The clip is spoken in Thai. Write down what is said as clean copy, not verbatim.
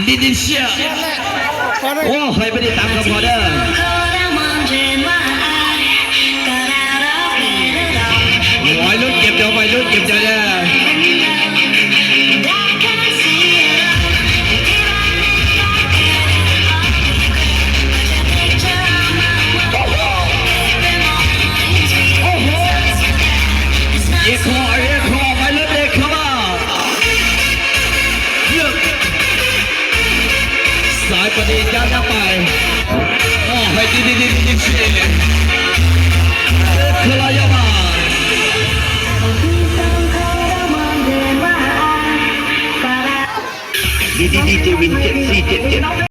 ลิดิเชียโอ้ใครไม่ได้ตามก็พอเด้อวัยรุ่นเก็บเดี๋ยววัยรุ่นเก็บเดี๋ยวเด้อเอกคอวัยรุ่นเอกคอสายประเดี๋ยวยัดไปโอ้ให้ดีเชียคืออะไรยามาดีเจวิน7 4 7 7